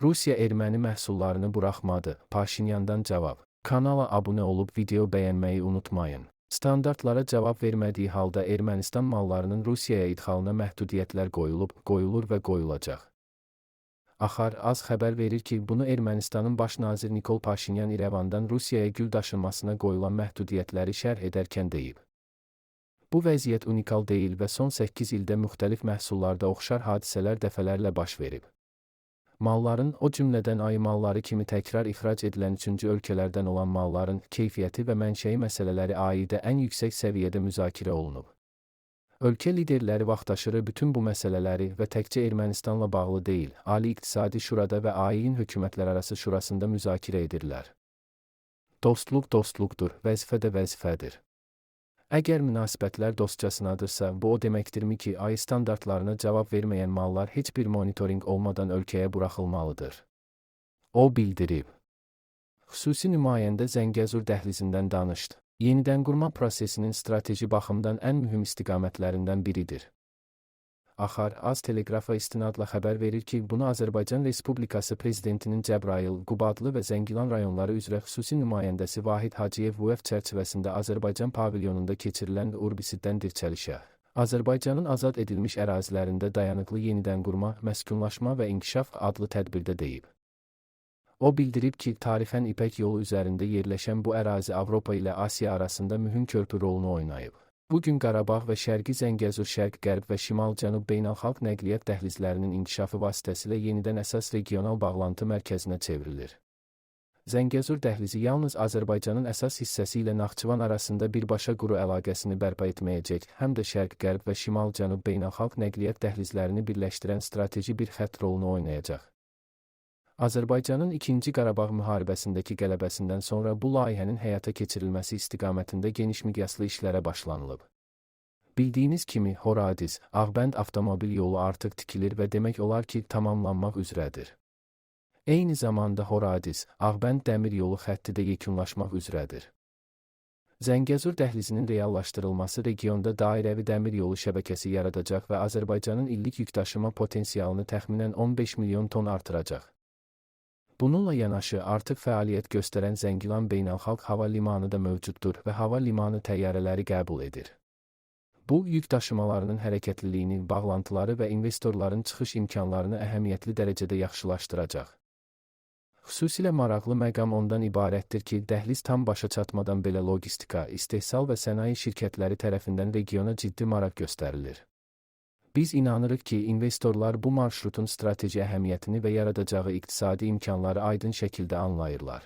Rusiya erməni məhsullarını buraxmadı. Paşinyandan cavab. Kanala abunə olub video bəyənməyi unutmayın. Standartlara cavab vermədiyi halda Ermənistan mallarının Rusiyaya idxalına məhdudiyyətlər qoyulur və qoyulacaq. Axar az xəbər verir ki, bunu Ermənistanın baş naziri Nikol Paşinyan İrəvandan Rusiyaya gül daşınmasına qoyulan məhdudiyyətləri şərh edərkən deyib. Bu vəziyyət unikal deyil və son 8 ildə müxtəlif məhsullarda oxşar hadisələr dəfələrlə baş verib. Malların, o cümlədən ayı malları kimi təkrar ixrac edilən üçüncü ölkələrdən olan malların keyfiyyəti və mənşəyi məsələləri Aİ-də ən yüksək səviyyədə müzakirə olunub. Ölkə liderləri vaxtaşırı bütün bu məsələləri və təkcə Ermənistanla bağlı deyil, Ali İqtisadi Şurada və Aİ-in hökumətlərarası şurasında müzakirə edirlər. Dostluq dostluqdur, vəzifə də vəzifədir. Əgər münasibətlər dostcasınadırsa, bu o deməkdirmi ki, Aİ standartlarına cavab verməyən mallar heç bir monitorinq olmadan ölkəyə buraxılmalıdır. O bildirib. Xüsusi nümayəndə Zəngəzur dəhlizindən danışdı. Yenidənqurma prosesinin strateji baxımdan ən mühüm istiqamətlərindən biridir. Axar az teleqrafa istinadla xəbər verir ki, bunu Azərbaycan Respublikası Prezidentinin Cəbrayıl, Qubadlı və Zəngilan rayonları üzrə xüsusi nümayəndəsi Vahid Hacıyev UEF çərçivəsində Azərbaycan pavilyonunda keçirilən Urbisiddən dirçəlişə, Azərbaycanın azad edilmiş ərazilərində dayanıqlı yenidənqurma, məskunlaşma və inkişaf adlı tədbirdə deyib. O bildirib ki, tarixən İpək yolu üzərində yerləşən bu ərazi Avropa ilə Asiya arasında mühüm körpü rolunu oynayıb. Bugün Qarabağ və Şərqi Zəngəzur Şərq-Qərb və Şimal-Cənub beynəlxalq nəqliyyat dəhlizlərinin inkişafı vasitəsilə yenidən əsas regional bağlantı mərkəzinə çevrilir. Zəngəzur dəhlizi yalnız Azərbaycanın əsas hissəsi ilə Naxçıvan arasında birbaşa quru əlaqəsini bərpa etməyəcək, həm də Şərq-Qərb və Şimal-Cənub beynəlxalq nəqliyyat dəhlizlərini birləşdirən strateji bir xətt rolunu oynayacaq. Azərbaycanın 2-ci Qarabağ müharibəsindəki qələbəsindən sonra bu layihənin həyata keçirilməsi istiqamətində geniş miqyaslı işlərə başlanılıb. Bildiyiniz kimi, Horadiz-Ağbənd avtomobil yolu artıq tikilir və demək olar ki, tamamlanmaq üzrədir. Eyni zamanda Horadiz-Ağbənd dəmir yolu xətti də yekunlaşmaq üzrədir. Zəngəzur dəhlizinin reallaşdırılması regionda dairəvi dəmir yolu şəbəkəsi yaradacaq və Azərbaycanın illik yükdaşıma potensialını təxminən 15 milyon ton artıracaq. Bununla yanaşı artıq fəaliyyət göstərən Zəngilan Beynəlxalq Hava Limanı da mövcuddur və hava limanı təyyarələri qəbul edir. Bu, yük daşımalarının hərəkətliliyini, bağlantıları və investorların çıxış imkanlarını əhəmiyyətli dərəcədə yaxşılaşdıracaq. Xüsusilə maraqlı məqam ondan ibarətdir ki, dəhliz tam başa çatmadan belə logistika, istehsal və sənaye şirkətləri tərəfindən regiona ciddi maraq göstərilir. Biz inanırıq ki, investorlar bu marşrutun strateji əhəmiyyətini və yaradacağı iqtisadi imkanları aydın şəkildə anlayırlar.